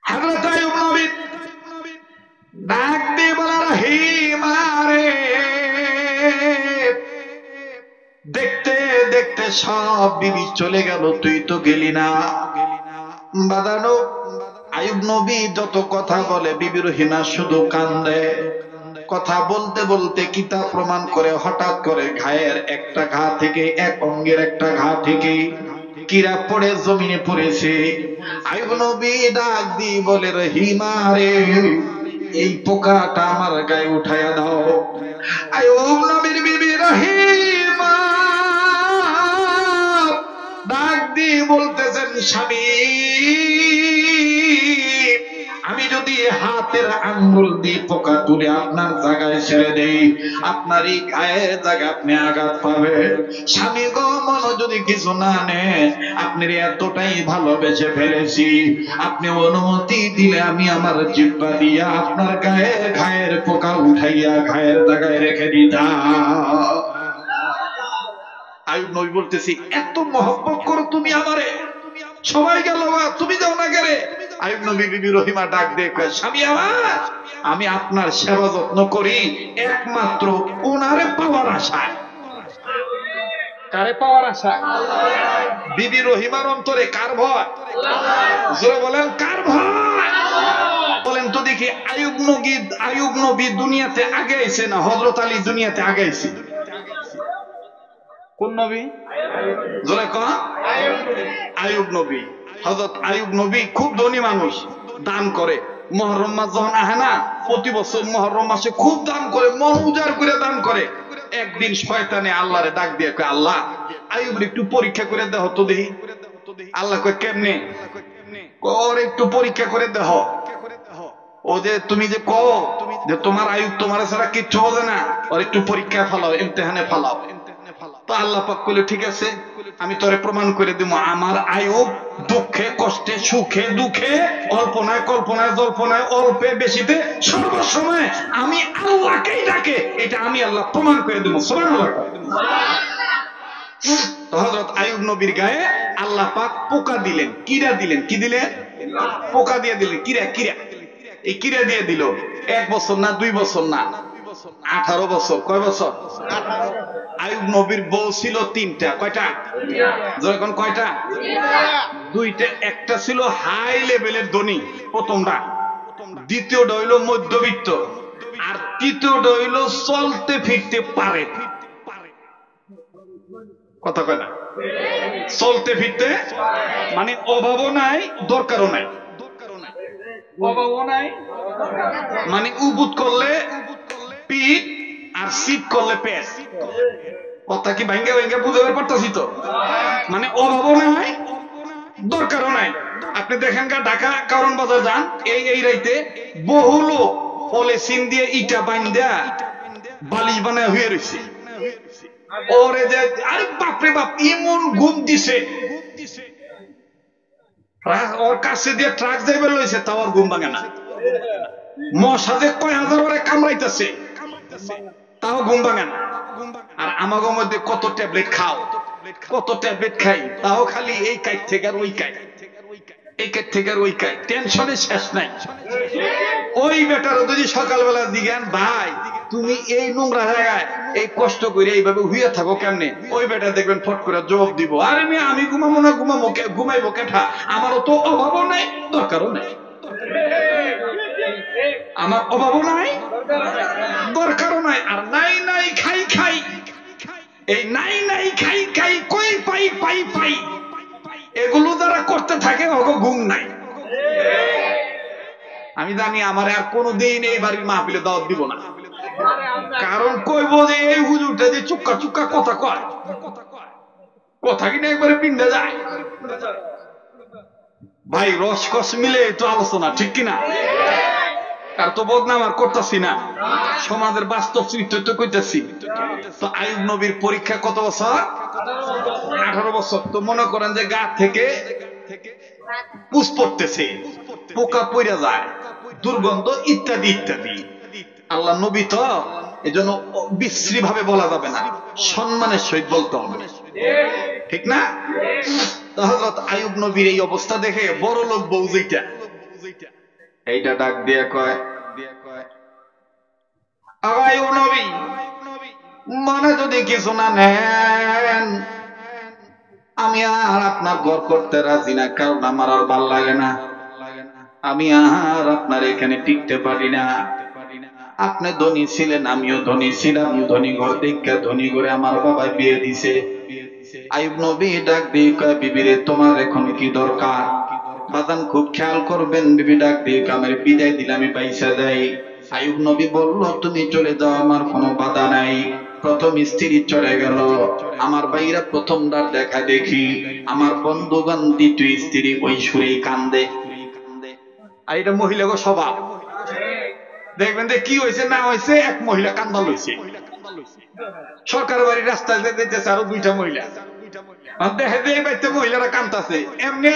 হযরত আইয়ুব নবী ডাক দিয়ে বলে, রহিমা রে, দেখতে দেখতে সব বিবি চলে গেল, তুই তো গেলি না। বাদানো আইয়ুব নবী যত কথা বলে, বিবি রহিমা শুধু কান্দে। কথা বলতে বলতে কিতাব প্রমাণ করে হঠাৎ করে ঘায়ের একটা ঘা থেকে, এক অঙ্গের একটা ঘা থেকে কিরা পড়ে জমিনে পড়েছে। আইয়ুব নবী ডাক দিয়ে বলে, রহিমা রে, এই পোকাটা আমার গায়ে উঠাইয়া দাও। আইয়ুব নবীর বিবি রহিমা ডাক দিয়ে বলতেছেন, স্বামী, আমি যদি হাতের আঙ্গুল দিয়ে পোকা তুলে আপনার জায়গায় ছেড়ে দেই, আপনার এই গায়ের জায়গায় আপনি আঘাত পাবেন। স্বামী গো, মনে যদি কিছু না নেন, আপনার এতটাই ভালোবেসে ফেলেছি, আপনি অনুমতি দিলে আমি আমার জিহ্বা দিয়া আপনার ঘায়ের পোকা উঠাইয়া ঘায়ের জায়গায় রেখে দিতাম। আইয়ুব নবী বলতেছি, এত মহব্বত করো তুমি আমারে, সবাই গেল, তুমি যাও না গেলে। আইয়ুব নবী বিবি রহিমা ডাক দিয়ে কয়, স্বামী আমার, আমি আপনার সেবা যত্ন করি একমাত্র ওনারে পাওয়ার আশায়। কারে পাওয়ার আশায়? বিবি রহিমার অন্তরে কার ভয়? জোরে বলেন, কার ভয়? বলেন তো দেখি, আইয়ুব নবী দুনিয়াতে আগে আইছে না হযরত আলী দুনিয়াতে আগে আইছে? কোন নবী? জোরে কন। আইয়ুব নবী। হযরত আইয়ুব নবী খুব ধনী মানুষ, দান করে। মুহররম মাস যখন আহে না, প্রতি বছর মুহররম মাসে খুব দান করে, মন উজাড় করে দান করে। একদিন শয়তানে আল্লাহরে ডাক দিয়ে কয়, আল্লাহ, আইয়ুব একটু পরীক্ষা করে দেখো তো দেখি। আল্লাহ কয়, কেমনে? ওর একটু পরীক্ষা করে দেখো। ও যে তুমি যে কও যে তোমার আইয়ুব তোমার ছাড়া কিচ্ছু বোঝে না, ওর একটু পরীক্ষায় ফালাও, ইমতিহানে ফালাও। তো আল্লাহ পাক কইলে, ঠিক আছে, আমি তোরে প্রমাণ করে দিব, আমার আইয়ুব দুঃখে কষ্টে সুখে দুঃখে অল্পনায় কল্পনায় জল্পনায় অল্পে বেশিতে সর্বসময় আমি আল্লাহকেই ডাকে, এটা আমি আল্লাহ প্রমাণ করে দিব। সুবহানাল্লাহ। তো হযরত আইয়ুব নবীর গায়ে আল্লাহ পাক পোকা দিলেন, কিরা দিলেন। কি দিলেন? পোকা দিয়ে দিলেন। কিরা এই কিরা দিয়ে দিল। 1 বছর না, 2 বছর না, 18 বছর। কয় বছর? আইয়ুব নবীর বউ ছিল 3টা। কয়টা? যখন কয়টা? 2টা। একটা ছিল হাই লেভেলের ধনী, প্রথমটা। দ্বিতীয়টা হইল মধ্যবিত্ত, আর তৃতীয়টা হইল চলতে ফিরতে পারে। কথা কয় না? চলতে ফিরতে মানে অভাবও নাই, দরকারও নাই। অভাবও নাই মানে উবুত করলে পিঠ আর সিট করলে পেট। কথা কি ভাঙ্গে ভাঙ্গে বুঝাতে পারতাছি তো? মানে অভাবও নাই, দরকারও নাই। আপনি দেখেন ঢাকা কারণ বাজার যান, এই রাইতে বহু লোক পলিথিন দিয়ে ইটা বাইন্দা বালিশ বানায় হয়ে রয়েছে। ওরে যে, আরে বাপরে বাপ, এমন ঘুম দিছে, ওর কাছে দিয়ে ট্রাক যাইবে লইছে, তাও আর ঘুম ভাঙে না। মশা যে কয় হাজার ওরে কামড়াইতেছে, তাও ঘুম ভাঙে না। আর আমাগো মধ্যে কত ট্যাবলেট খাও, কত ট্যাবলেট খাই, তাও খালি এই কাইট থেকে আর ওই কাইট, এই কাইট থেকে আর ওই কাইট, টেনশনে শেষ নাই। ওই বেটারও যদি সকালবেলা দিগান, ভাই তুমি এই নোংরা জায়গায় এই কষ্ট করে এইভাবে হুইয়া থাকো কেমনে, ওই বেটা দেখবেন ফট করে জবাব দিব, আরে মেয়ে আমি ঘুমাবো না, ঘুমাইবো কেঠা, আমারও তো অভাবও নাই, দরকারও নাই। আমার অভাবও নাই, দরকারও নাই। আর নাই নাই খাই খাই, এই নাই নাই খাই খাই কই পাই পাই পাই, এগুলো যারা করতে থাকে ওগো ঘুম নাই। আমি জানি আমার আর কোনোদিন এই বাড়ির মাহফিলে দাওয়াত দিব না, কারণ কইব যে এই হুজুরটা যে চুক্কা চুক্কা কথা কয়, কথা কিনা একবারে পিন্ডে যায়। ভাই রসকস মিলে তো আলোচনা, ঠিক কিনা? আর তো বদনাম আর করতেছি না, সমাজের বাস্তব চিত্র তো কইতেছি। তো আইয়ুব নবীর পরীক্ষা কত বছর? 18 বছর। তো মনে করেন যে গা থেকে পুষ পড়তেছে, পোকা পড়ে যায়, দুর্গন্ধ ইত্যাদি ইত্যাদি। আল্লাহ নবী তো এজন্য বিশ্রী ভাবে বলা যাবে না, সম্মানের সহিত বলতে হবে, ঠিক না? হযরত আইয়ুব নবীর এই অবস্থা দেখে বড় লোক বউ যেটা, এইটা ডাক দিয়ে কয়, আগায়ু নবী, মনে যদি কিছু না নেন, আমি আর আপনার ঘর করতে রাজি না, কারণ আমার আর ভাল লাগে না, আমি আর আপনার এখানে টিকতে পারি না। আপনি ধনী ছিলেন, আমিও ধনী ছিলাম, ধনী ঘর দেখে ধনী করে আমার বাবা বিয়ে দিছে। আইয়ুব নবী ডাক দিয়ে কয়, বিবিরে তোমার এখন কি দরকার? বাজান খুব খেয়াল করবেন। বিবি ডাক দিয়ে আমার বিদায় দিলে আমি পয়সা দেই। আইয়ুব নবী বলল, তুমি চলে যাও, আমার কোনো বাধা নাই। প্রথম স্ত্রী চলে গেল, আমার ভাইরা প্রথম ডাক দেখা দেখি, আমার বন্ধুগণ দ্বিতীয় স্ত্রী ওই সুরেই কান্দে। আর এটা মহিলাগো স্বভাব। দেখবেন যে কি হয়েছে না হয়েছে, এক মহিলা কান্দা লইছে, সরকার বাড়ির রাস্তায় যেতেছে আরো দুইটা মহিলা, দেখে যে বাড়িতে মহিলারা কান্দাছে এমনি,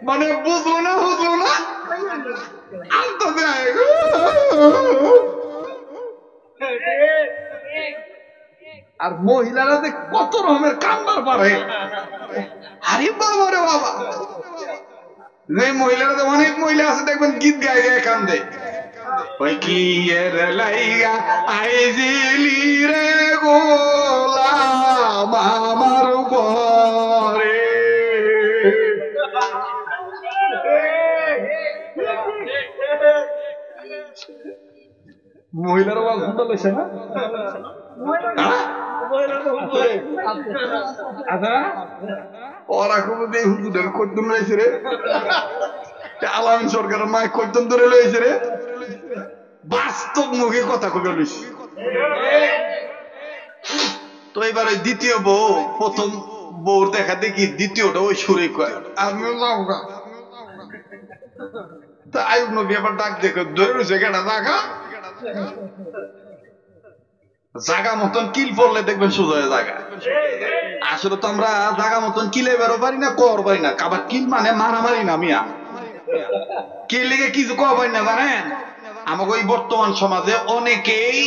মানে বুঝলো না বুঝলো না আর মহিলারা যে কত রকমের কান্দার পারে, আরে বাবা রে বাবা। মহিলারা তো অনেক মহিলা আছে দেখবেন গীত গায়ে গায়ে কান্দে, ওই কি এর লাইগা আইজিলি রে গোলাম আমার ঘরে। মহিলার আওয়াজ শুনতে লইছে না? ওরা খুব হুজুরের কদ্দুম রয়েছে রে, আলামিন সরকারের মায় কদ্দুম ধরে লইছে রে, বাস্তব মুখে কথা কবে লইছে। তো এবার ওই দ্বিতীয় বউ প্রথম বউর দেখা দেখি দ্বিতীয়টা ওই সুরে কয়, আমিও যাও গা। তা আইয়ুব নবী আবার ডাক দেখে ধরে রয়েছে কেনা জাগা, জাগা মতন কিল পড়লে দেখবেন সোজা জায়গা। আসলে তো আমরা জাগা মতন কিলে বেরো পারি না, কর পারি না। আবার কিল মানে মারামারি না মিয়া, কিল লেগে কিছু কর পারি না জানেন। আমাকে ওই বর্তমান সমাজে অনেকেই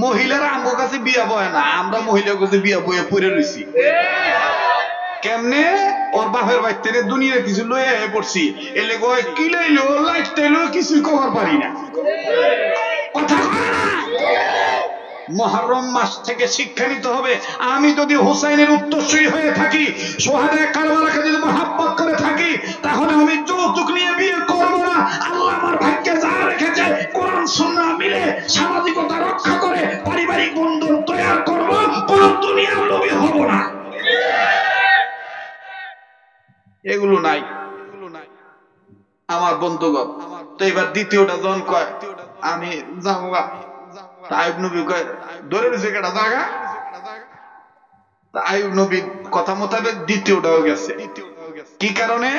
মহিলারা আমার কাছে বিয়া বয় না, আমরা মহিলার কাছে বিয়া বয়ে পড়ে রয়েছি। কেমনে? ওর বাপের বাড়িতে দুনিয়ার কিছু লইয়া পড়ছি, এলে কি লইলো লাইটলো কিছুই কবার পারি না। কথা মুহররম মাস থেকে শিক্ষা নিতে হবে। আমি যদি হুসাইনের উত্তরসূরি হয়ে থাকি, সোহাদায়ে কারবালাকে যদি মহব্বত করে থাকি, তাহলে আমি যৌতুক নিয়ে বিয়ে করব না। আল্লাহ আমার ভাগ্যে যা রেখেছে কোরআন সুন্নাহ মিলে সামাজিকতা রক্ষা করে পারিবারিক বন্ধন তৈরি করব, কোন দুনিয়ার লোভী হব না। এগুলো নাই আমার বন্ধুগণ। তো এবার দ্বিতীয়টা জন কয়, আমি যাবো গা। আইয়ুব নবী কয়, ধরে রয়েছে কেটা জায়গা। আইয়ুব নবী কথা মোতাবেক দ্বিতীয়টাও গেছে। কি কারণে?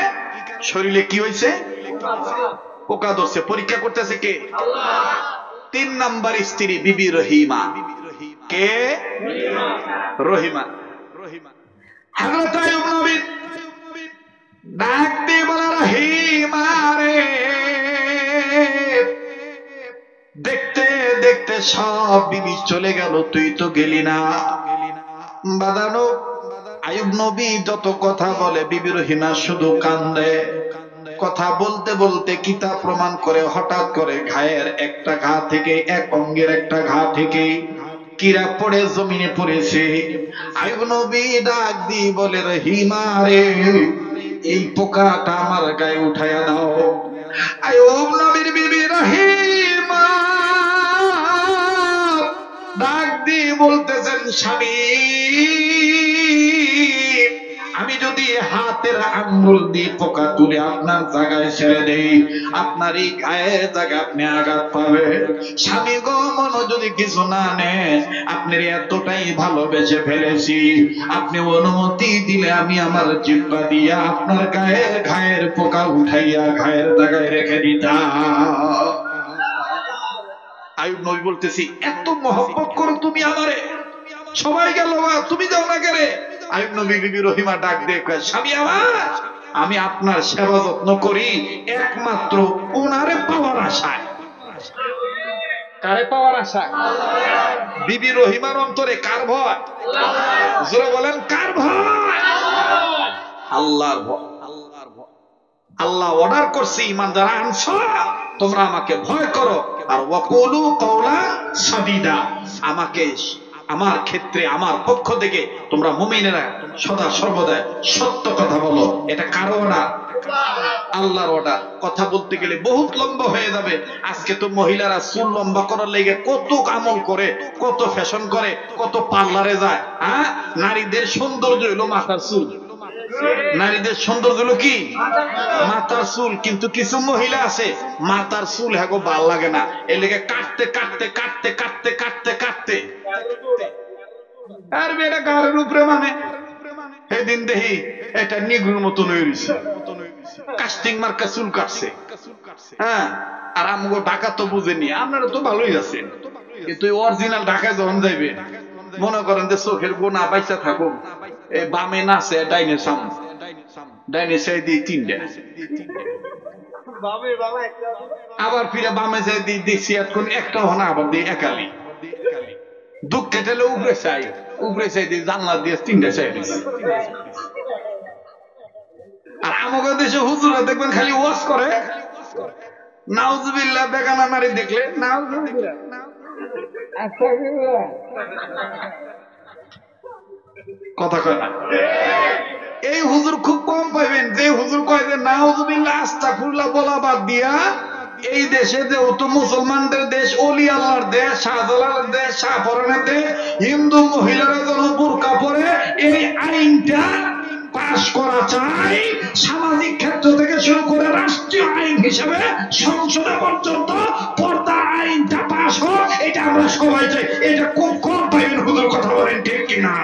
শরীরে কি হয়েছে? পোকা ধরছে। পরীক্ষা করতেছে কে? তিন নাম্বার স্ত্রী বিবি রহিমা। কে? রহিমা। হযরত আইয়ুব নবী ডাক দিয়ে বলে, রহিমা রে, দেখতে দেখতে সব বিবি চলে গেল, তুই তো গেলি না। বাদানো আইয়ুব নবী যত কথা বলে বিবি রহিমা শুধু কান্দে। কথা বলতে বলতে কিতাব প্রমাণ করে হঠাৎ করে ঘায়ের একটা ঘা থেকে, এক অঙ্গের একটা ঘা থেকে কিরা পড়ে জমিনে পড়েছে। আইয়ুব নবী ডাক দিয়ে বলে, রহিমা রে, এই পোকাটা আমার গায়ে উঠাইয়া দাও। আইয়ুব নবীর বিবি রহিমা ডাক দিয়ে বলতেছেন, স্বামী, আমি যদি হাতের আঙ্গুল দিয়ে পোকা তুলে আপনার জায়গায় ছেড়ে দেই, আপনার এই গায়ের জায়গায় আপনি আঘাত পাবেন। স্বামী গো, মন যদি কিছু না নেন, আপনার এতটাই ভালোবেসে ফেলেছি, আপনি অনুমতি দিলে আমি আমার জিহ্বা দিয়া আপনার গায়ের ঘায়ের পোকা উঠাইয়া ঘায়ের জায়গায় রেখে দিতাম। আইয়ুব নবী বলতেছি, এত মহব্বত করো তুমি আমারে, সবাই গেল তুমি যাও না কেরে? আইয়ুব নবী বিবি রহিমা ডাক দিয়ে কয়, স্বামী আমার, আমি আপনার সেবা যত্ন করি একমাত্র ওনারে পাওয়ার আশায়। কারে পাওয়ার আশা? বিবি রহিমার অন্তরে কার ভয়? জোরে বলেন কার ভয়? আল্লাহর ভয়। আল্লাহ অর্ডার করছে ঈমান যারা আনছো তোমরা আমাকে ভয় করো আর ওয়াকুলু কাওলান সাদীদা, আমাকে আমার ক্ষেত্রে আমার পক্ষ থেকে তোমরা মুমিনেরা সদা সর্বদা সত্য কথা বলো। এটা কার অর্ডার? আল্লাহর অর্ডার। কথা বলতে গেলে বহুত লম্বা হয়ে যাবে। আজকে তো মহিলারা চুল লম্বা করার লেগে কত আমল করে, কত ফ্যাশন করে, কত পার্লারে যায়। হ্যাঁ, নারীদের সৌন্দর্য হলো মাথার চুল। নারীদের সৌন্দর্য হলো কি? মাথার চুল। কিন্তু কিছু মহিলা আছে মাথার চুল হ্যাঁ ভাল লাগে না, এর লেগে কাটতে কাটতে কাটতে কাটতে কাটতে কাটতে আর বেটা গাড়ির উপরে মানে সেদিন দেখি এটা নিগুর মতন হয়ে গেছে, কাস্টিং মার্কা চুল কাটছে। হ্যাঁ, আর আমগো ঢাকা তো বুঝেনি, আপনারা তো ভালোই আছেন, কিন্তু অরিজিনাল ঢাকায় যখন যাইবে মনে করেন যে চোখের গোনা বাইচা থাকুক, এই বামে নাচে ডাইনে সামনে, ডাইনে সাই দিয়ে তিনটা, আবার ফিরে বামে যাই দিয়ে দেখছি এখন একটা হনা, আবার দিয়ে একালি দুঃখ কেটেলে উপরে চাই, উপরে চাই দিয়ে জানলা দিয়ে তিনটা চাই দিচ্ছে। আর আমাদের দেশে হুজুরা দেখবেন খালি ওয়াজ করে, নাউজুবিল্লাহ, বেগানা নারী দেখলে নাউজুবিল্লাহ, কথা কয় না। এই হুজুর খুব কম পাইবেন যে হুজুর কয় যে নাউজুবিল্লাহ আস্তাগফিরুল্লাহ বলা বাদ দিয়া এই দেশে যেহেতু মুসলমানদের দেশ, ওলি আল্লাহর দেশ, শাহজালালের দেশ, শাহপরানের দেশ, হিন্দু মহিলারা যেন বোরকা পরে এই আইনটা পাশ করা চাই। সামাজিক ক্ষেত্র থেকে শুরু করে রাষ্ট্রীয় আইন হিসেবে সংসদে পর্যন্ত পর্দা আইনটা পাশ হোক, এটা আমরা সবাই চাই। এটা খুব কম পাইবেন হুজুর, কথা বলেন ঠিক কিনা?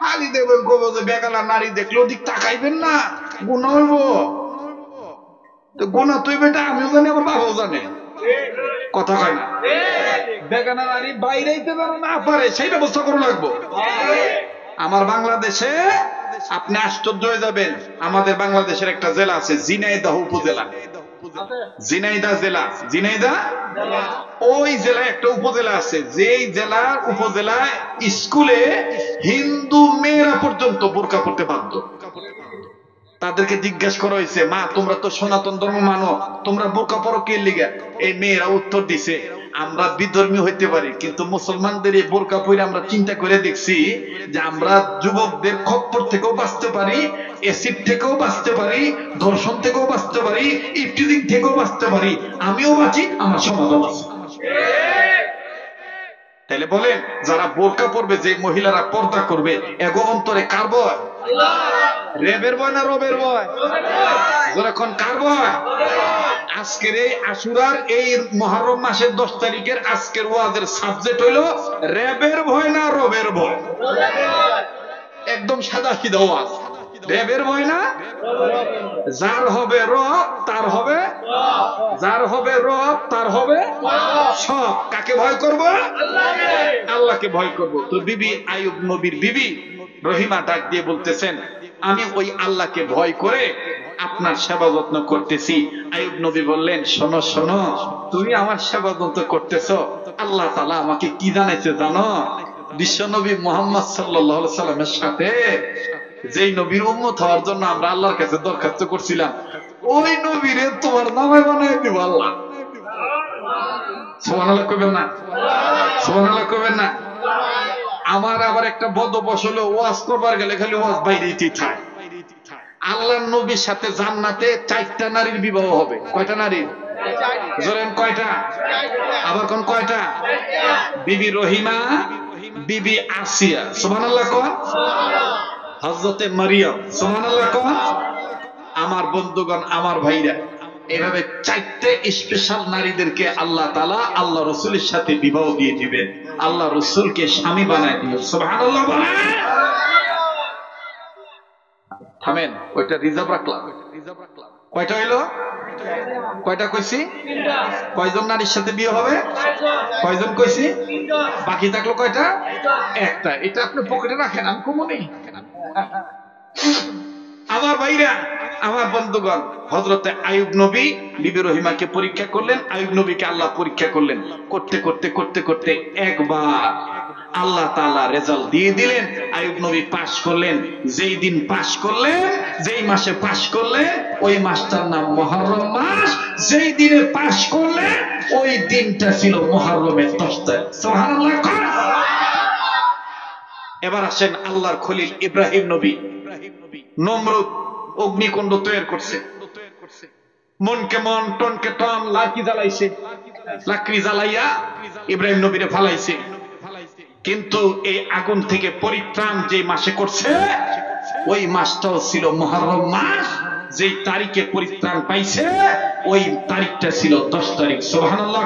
খালি দেখবেন কব যে বেগালা নারী দেখলে ওদিক তাকাইবেন না, গুনাহ হইব। তো গুনাহ তুই বেটা আমিও জানি, আমার বাবাও জানে, কথা কয় না। বেগানা নারী বাইরেইতে যেন না পারে সেই ব্যবস্থা করে লাগবো। আমার বাংলাদেশে আপনি আশ্চর্য হয়ে যাবেন, আমাদের বাংলাদেশের একটা জেলা আছে ঝিনাইদহ উপজেলা, ঝিনাইদহ জেলা, ঝিনাইদহ ওই জেলায় একটা উপজেলা আছে, যেই জেলার উপজেলায় স্কুলে হিন্দু মেয়েরা পর্যন্ত বোরকা পরতে বাধ্য। তাদেরকে জিজ্ঞাসা করা হয়েছে, মা তোমরা তো সনাতন ধর্ম মানো, তোমরা বোরকা পরো কে লিগা? এই মেয়েরা উত্তর দিছে, আমরা বিধর্মী হইতে পারি কিন্তু মুসলমানদের এই বোরকা পরে আমরা চিন্তা করে দেখছি যে আমরা যুবকদের খপ্পর থেকেও বাঁচতে পারি, এসিড থেকেও বাঁচতে পারি, ধর্ষণ থেকেও বাঁচতে পারি, ইফটিজিং থেকেও বাঁচতে পারি, আমিও বাঁচি, আমার সমাজও বাঁচি। তাহলে বলেন, যারা বোরকা পরবে, যে মহিলারা পর্দা করবে, এগো অন্তরে কার ভয়? রেবের ভয় না রবের ভয়? যখন কার ভয়? আজকের এই আশুরার এই মুহররম মাসের 10 তারিখের আজকের ওয়াজের সাবজেক্ট হইল রেবের ভয় না রবের ভয়? একদম সাদা সিধা ওয়াজ। রেবের ভয় না, যার হবে রব তার হবে, যার হবে রব তার হবে সব। কাকে ভয় করব? আল্লাহকে ভয় করব। তো বিবি আইয়ুব নবীর বিবি রহিমা ডাক দিয়ে বলতেছেন, আমি ওই আল্লাহকে ভয় করে আপনার সেবা যত্ন করতেছি। আইয়ুব নবী বললেন, শোনো শোনো, তুমি আমার সেবা যত্ন করতেছো, আল্লাহ তাআলা আমাকে কি জানাইছে জানো? বিশ্ব নবী মুহাম্মদ সাল্লাল্লাহু আলাইহি সাল্লামের সাথে যেই নবীর উম্মত হওয়ার জন্য আমরা আল্লাহর কাছে দরখাস্ত করছিলাম, ওই নবীরে তোমার নামে বানাই দিব আল্লাহ। সুবহানাল্লাহ কইবেন না? সুবহানাল্লাহ কইবেন না? আমার আবার একটা বদভ্যাস হলো, ওয়াজ করবার গেলে খালি ওয়াজ বাইরেই থাকে। আল্লাহর নবীর সাথে জান্নাতে 4টা নারীর বিবাহ হবে। কয়টা নারীর? জোরেন কয়টা? আবার কোন কয়টা? বিবি রহিমা, বিবি আসিয়া, সুবহানাল্লাহ কোন? হযরতে মারিয়াম, সুবহানাল্লাহ কোন? আমার বন্ধুগণ, আমার ভাইরা, এভাবে 4টে স্পেশাল নারীদেরকে আল্লাহ তাআলা আল্লাহ রাসূলের সাথে বিবাহ দিয়ে দিবেন, আল্লাহ রাসূলকে স্বামী বানায় দিবেন। সুবহানাল্লাহ বলেন। থামেন, ওইটা রিজার্ভ রাখলাম। কয়টা হইলো? কয়টা কইছি? কয়জন নারীর সাথে বিয়ে হবে? কয়জন কইছি? বাকি থাকলো কয়টা? একটা। এটা আপনি পকেটে রাখেন, আমি কমনি। আমার ভাইরা, আমার বন্ধুগণ, হযরতে আইয়ুব নবী বিবি রহিমাকে পরীক্ষা করলেন, আইয়ুব নবীকে আল্লাহ পরীক্ষা করলেন। করতে করতে করতে করতে একবার আল্লাহ তাআলা রেজাল্ট দিয়ে দিলেন, আইয়ুব নবী পাস করলেন। যেই দিন পাস করলেন, যেই মাসে পাস করলেন, ওই মাসটার নাম মুহররম মাস। যেই দিনে পাস করলেন, ওই দিনটা ছিল মুহররমের 10 তারিখ। সুবহানাল্লাহ। এবার আসেন আল্লাহর খলিল ইব্রাহিম নবী। নমরুদ অগ্নিকুণ্ড তৈরি করছে, মনকে মন টনকে টন লাকড়ি জ্বালাইছে, লাকড়ি জ্বালাইয়া ইব্রাহিম নবীরে ফালাইছে। কিন্তু এই আগুন থেকে পরিত্রাণ যে মাসে করছে, ওই মাসটাও ছিল মুহররম মাস। যেই তারিখে পরিত্রাণ পাইছে, ওই তারিখটা ছিল 10 তারিখ। সুবহানাল্লাহ।